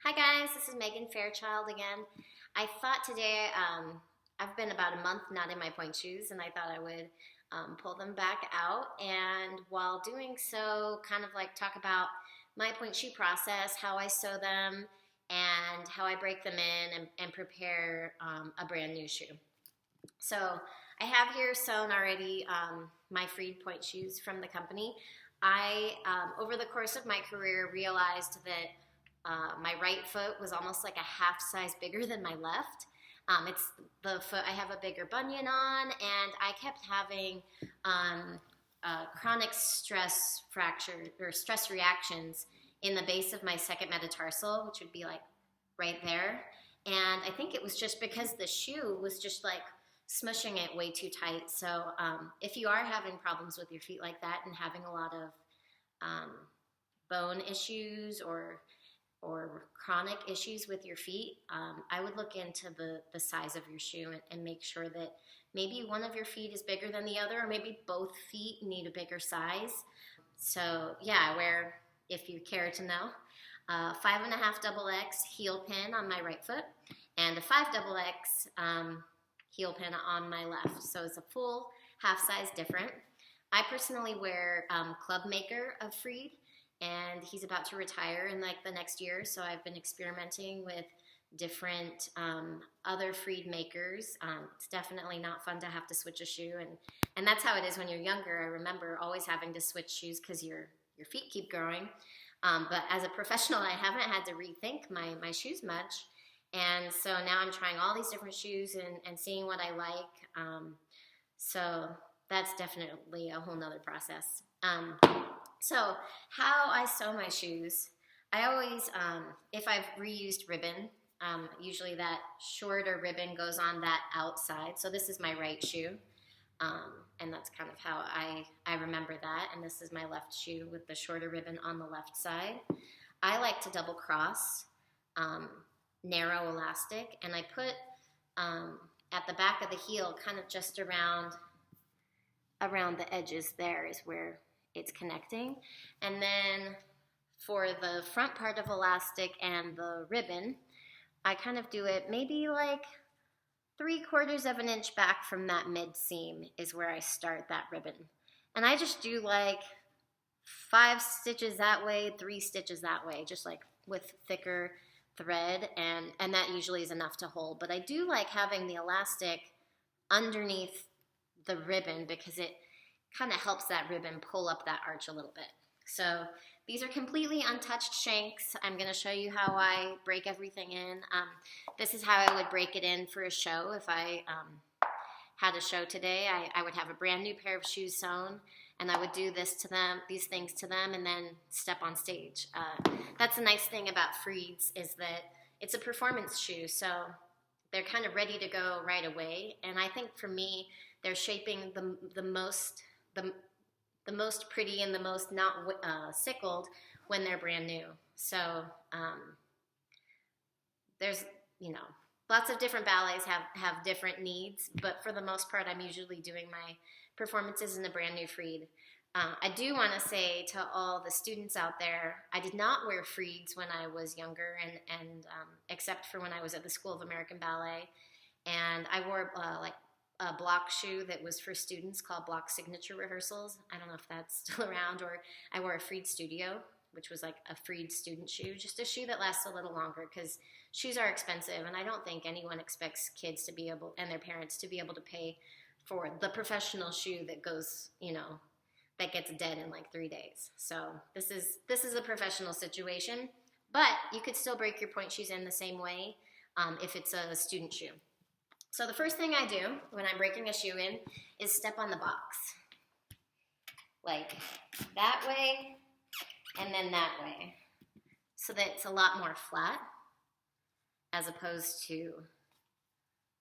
Hi guys, this is Megan Fairchild again. I thought today, I've been about a month not in my pointe shoes, and I thought I would pull them back out, and while doing so, kind of like talk about my pointe shoe process, how I sew them, and how I break them in and prepare a brand new shoe. So I have here sewn already my freed pointe shoes from the company. I, over the course of my career, realized that my right foot was almost like a half size bigger than my left. It's the foot I have a bigger bunion on, and I kept having chronic stress fracture or stress reactions in the base of my second metatarsal, which would be like right there. And I think it was just because the shoe was just like smushing it way too tight. So if you are having problems with your feet like that and having a lot of bone issues or chronic issues with your feet, I would look into the size of your shoe and make sure that maybe one of your feet is bigger than the other, or maybe both feet need a bigger size. So yeah, I wear, if you care to know, 5.5 double X heel pin on my right foot and a 5 double X heel pin on my left. So it's a full half size different. I personally wear Club Maker of Freed, and he's about to retire in like the next year, so I've been experimenting with different other freed makers. It's definitely not fun to have to switch a shoe, and that's how it is when you're younger. I remember always having to switch shoes because your feet keep growing. But as a professional, I haven't had to rethink my shoes much, and so now I'm trying all these different shoes and seeing what I like. So that's definitely a whole nother process. So how I sew my shoes, I always, if I've reused ribbon, usually that shorter ribbon goes on that outside. So this is my right shoe, and that's kind of how I remember that. And this is my left shoe with the shorter ribbon on the left side. I like to double cross, narrow elastic, and I put at the back of the heel, kind of just around the edges there is where it's connecting. And then for the front part of elastic and the ribbon, I kind of do it maybe like 3/4 of an inch back from that mid seam is where I start that ribbon. And I just do like 5 stitches that way, 3 stitches that way, just like with thicker thread, and that usually is enough to hold. But I do like having the elastic underneath the ribbon because it kind of helps that ribbon pull up that arch a little bit. So these are completely untouched shanks. I'm going to show you how I break everything in. This is how I would break it in for a show. If I had a show today, I would have a brand new pair of shoes sewn, and I would do this to them, these things to them, and then step on stage. That's the nice thing about Freeds, is that it's a performance shoe, so they're kind of ready to go right away. And I think for me, they're shaping the most pretty and the most not sickled when they're brand new. So there's, lots of different ballets have different needs, but for the most part, I'm usually doing my performances in a brand new freed. I do want to say to all the students out there, I did not wear freeds when I was younger, and except for when I was at the School of American Ballet, and I wore like a block shoe that was for students called Block Signature Rehearsals. I don't know if that's still around. Or I wore a Freed Studio, which was like a Freed student shoe, just a shoe that lasts a little longer because shoes are expensive, and I don't think anyone expects kids to be able, and their parents to be able to pay for the professional shoe that goes, that gets dead in like 3 days. So this is a professional situation, but you could still break your pointe shoes in the same way if it's a student shoe. So the first thing I do when I'm breaking a shoe in is step on the box. Like that way and then that way. So that it's a lot more flat as opposed to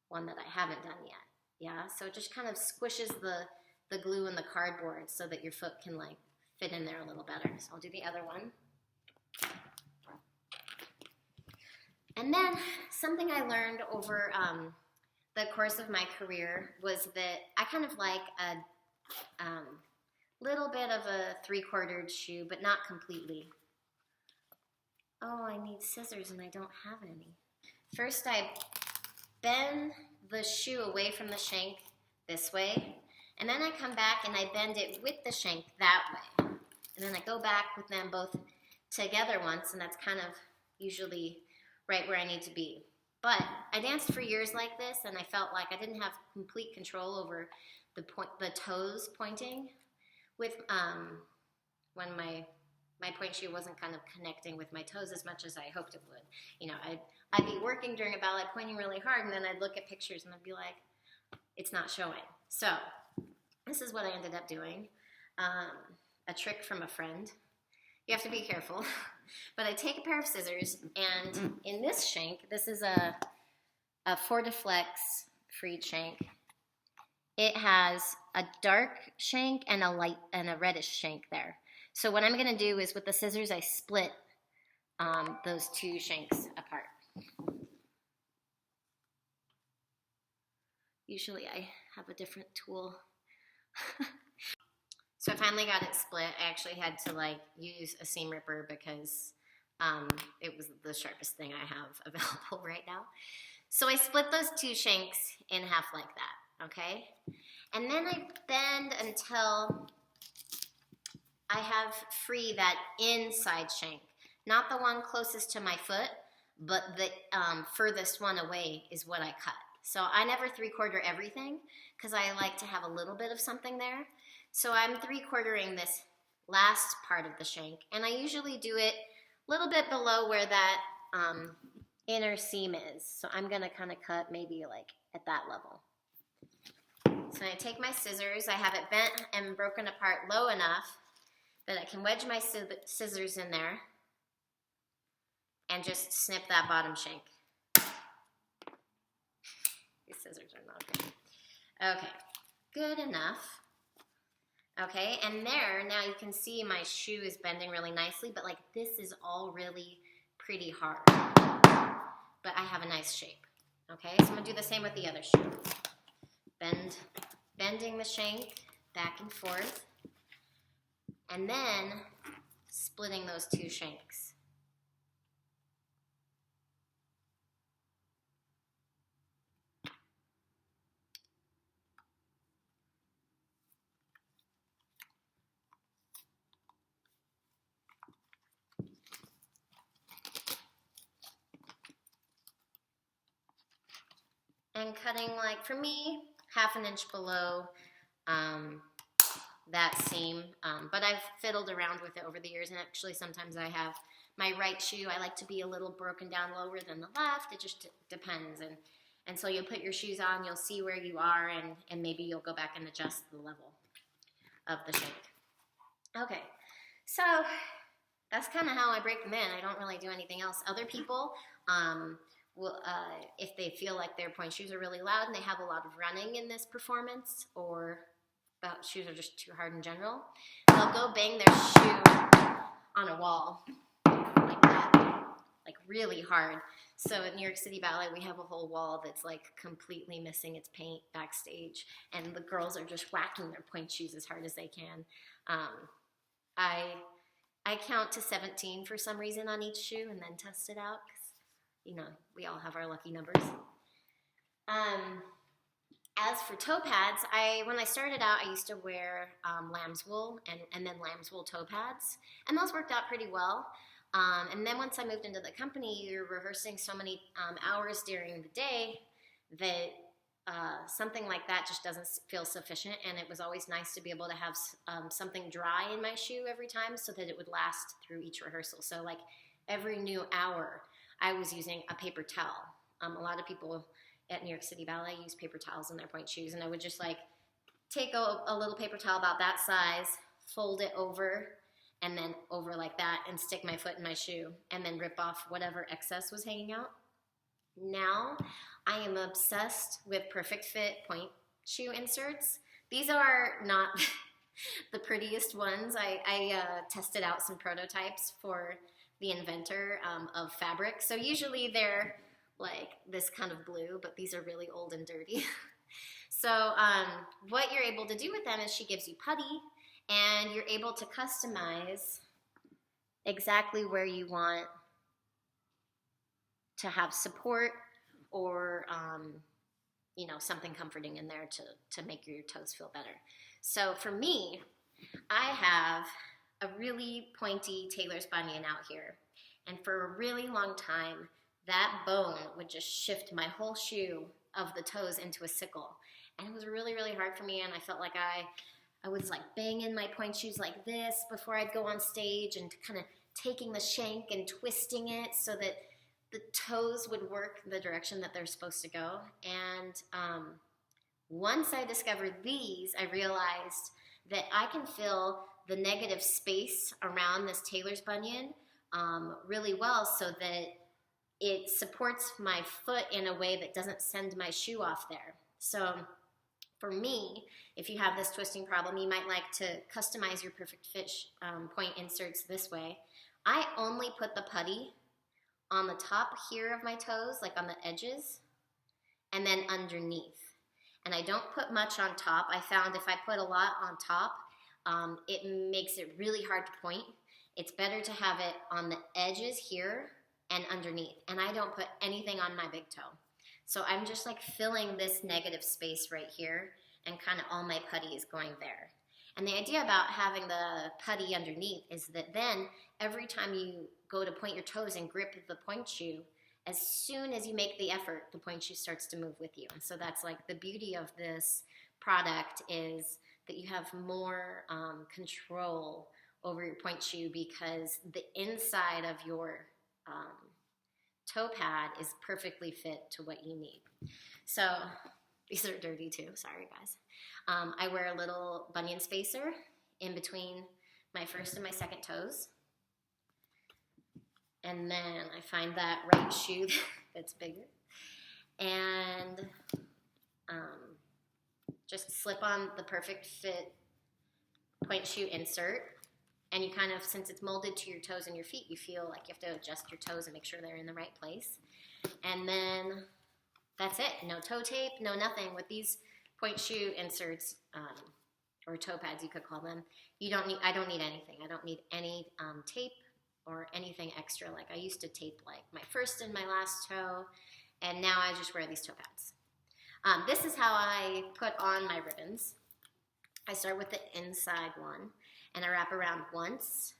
one that I haven't done yet. Yeah, so it just kind of squishes the glue and the cardboard so that your foot can like fit in there a little better. So I'll do the other one. And then something I learned over the course of my career was that I kind of like a little bit of a 3/4 shoe, but not completely. Oh, I need scissors and I don't have any. First, I bend the shoe away from the shank this way, and then I come back and I bend it with the shank that way. And then I go back with them both together once, and that's kind of usually right where I need to be. But I danced for years like this, and I felt like I didn't have complete control over the toes pointing with when my point shoe wasn't kind of connecting with my toes as much as I hoped it would. You know, I'd be working during a ballet pointing really hard, and then I'd look at pictures and I'd be like, it's not showing. So this is what I ended up doing. A trick from a friend. You have to be careful. But I take a pair of scissors, and in this shank, this is a Fortiflex freed shank. It has a dark shank and a light and a reddish shank there. So what I'm going to do is with the scissors, I split those two shanks apart. Usually I have a different tool. So I finally got it split. I actually had to like use a seam ripper because it was the sharpest thing I have available right now. So I split those two shanks in half like that, okay? And then I bend until I have free that inside shank. Not the one closest to my foot, but the furthest one away is what I cut. So I never 3/4 everything because I like to have a little bit of something there. So I'm 3/4ing this last part of the shank, and I usually do it a little bit below where that inner seam is. So I'm gonna kind of cut maybe like at that level. So I take my scissors, I have it bent and broken apart low enough that I can wedge my scissors in there and just snip that bottom shank. These scissors are not good. Okay, good enough. Okay, and there, now you can see my shoe is bending really nicely, but like this is all really pretty hard. But I have a nice shape. Okay, so I'm gonna do the same with the other shoe. Bending the shank back and forth, and then splitting those two shanks. And cutting, like for me, 1/2 inch below that seam, but I've fiddled around with it over the years, and actually sometimes I have my right shoe, I like to be a little broken down lower than the left. It just depends, and so you'll put your shoes on, you'll see where you are, and maybe you'll go back and adjust the level of the shank. Okay, so that's kind of how I break them in. I don't really do anything else. Other people, if they feel like their point shoes are really loud and they have a lot of running in this performance, or the shoes are just too hard in general, they'll go bang their shoe on a wall like that, like really hard. So at New York City Ballet, we have a whole wall that's like completely missing its paint backstage, and the girls are just whacking their point shoes as hard as they can. I count to 17 for some reason on each shoe and then test it out, because you know, we all have our lucky numbers. As for toe pads, when I started out, I used to wear lamb's wool and then lamb's wool toe pads, and those worked out pretty well. And then once I moved into the company, you're rehearsing so many hours during the day that something like that just doesn't feel sufficient, and it was always nice to be able to have something dry in my shoe every time so that it would last through each rehearsal. So like every new hour, I was using a paper towel. A lot of people at New York City Ballet use paper towels in their point shoes, and I would just like take a little paper towel about that size, fold it over, and then over like that, and stick my foot in my shoe, and then rip off whatever excess was hanging out. Now, I am obsessed with perfect fit point shoe inserts. These are not the prettiest ones. I tested out some prototypes for the inventor of fabric. So usually they're like this kind of blue, but these are really old and dirty. So what you're able to do with them is she gives you putty, and you're able to customize exactly where you want to have support or, you know, something comforting in there to make your toes feel better. So for me, I have a really pointy tailor's bunion out here. And for a really long time, that bone would just shift my whole shoe of the toes into a sickle. And it was really, really hard for me. And I felt like I was like banging my pointe shoes like this before I'd go on stage and kind of taking the shank and twisting it so that the toes would work the direction that they're supposed to go. And once I discovered these, I realized that I can fill the negative space around this tailor's bunion really well so that it supports my foot in a way that doesn't send my shoe off there. So for me, if you have this twisting problem, you might like to customize your perfect fit point inserts this way. I only put the putty on the top here of my toes, like on the edges, and then underneath. And I don't put much on top. I found if I put a lot on top, it makes it really hard to point. It's better to have it on the edges here and underneath. And I don't put anything on my big toe. So I'm just like filling this negative space right here, and kind of all my putty is going there. And the idea about having the putty underneath is that then every time you go to point your toes and grip the pointe shoe, as soon as you make the effort, the pointe shoe starts to move with you. And so that's like the beauty of this product, is that you have more control over your pointe shoe because the inside of your toe pad is perfectly fit to what you need. So these are dirty too, sorry guys. I wear a little bunion spacer in between my first and my second toes. And then I find that right shoe that's bigger. And just slip on the perfect fit pointe shoe insert. And you kind of, since it's molded to your toes and your feet, you feel like you have to adjust your toes and make sure they're in the right place. And then that's it. No toe tape, no nothing. With these pointe shoe inserts, or toe pads you could call them, I don't need anything. I don't need any tape or anything extra. Like I used to tape like my first and my last toe, and now I just wear these toe pads. This is how I put on my ribbons. I start with the inside one, and I wrap around once,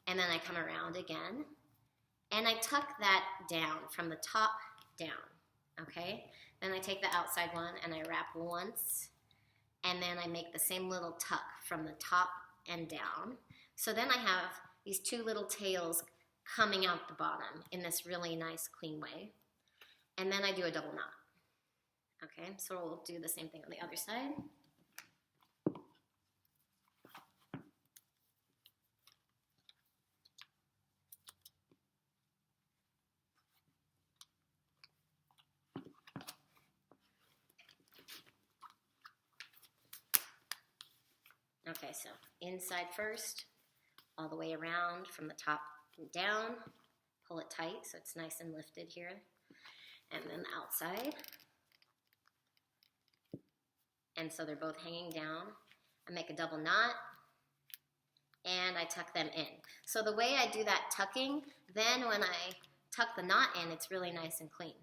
and then I come around again, and I tuck that down from the top down, okay? Then I take the outside one, and I wrap once, and then I make the same little tuck from the top and down. So then I have these two little tails coming out the bottom in this really nice, clean way. And then I do a double knot. Okay, so we'll do the same thing on the other side. Okay, so inside first, all the way around from the top down, pull it tight so it's nice and lifted here, and then outside. And so they're both hanging down. I make a double knot, and I tuck them in. So the way I do that tucking, then when I tuck the knot in, it's really nice and clean.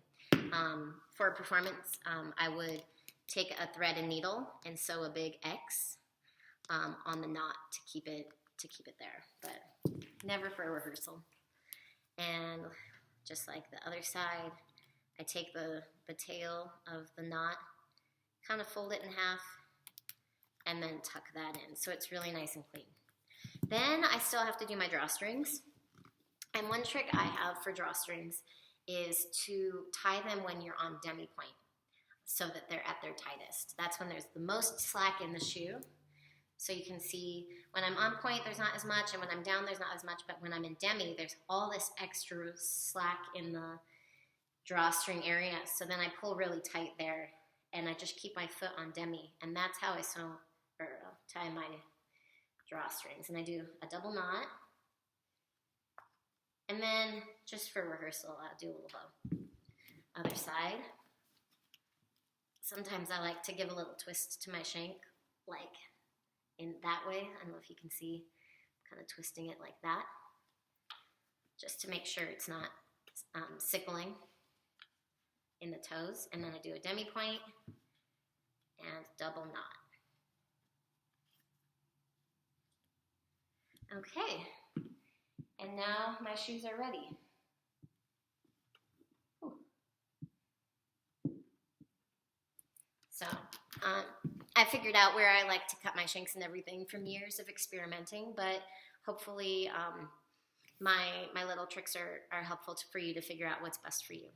For a performance, I would take a thread and needle and sew a big X on the knot to keep it there, but never for a rehearsal. And just like the other side, I take the tail of the knot, kind of fold it in half, and then tuck that in. So it's really nice and clean. Then I still have to do my drawstrings. And one trick I have for drawstrings is to tie them when you're on demi-point so that they're at their tightest. That's when there's the most slack in the shoe. So you can see when I'm on point, there's not as much, and when I'm down, there's not as much, but when I'm in demi, there's all this extra slack in the drawstring area. So then I pull really tight there, and I just keep my foot on demi, and that's how I tie my drawstrings. And I do a double knot, and then just for rehearsal, I'll do a little bow. Other side. Sometimes I like to give a little twist to my shank, like in that way. I don't know if you can see, kind of twisting it like that, just to make sure it's not sickling in the toes, and then I do a demi point and double knot. Okay, and now my shoes are ready. So I figured out where I like to cut my shanks and everything from years of experimenting, but hopefully my little tricks are helpful for you to figure out what's best for you.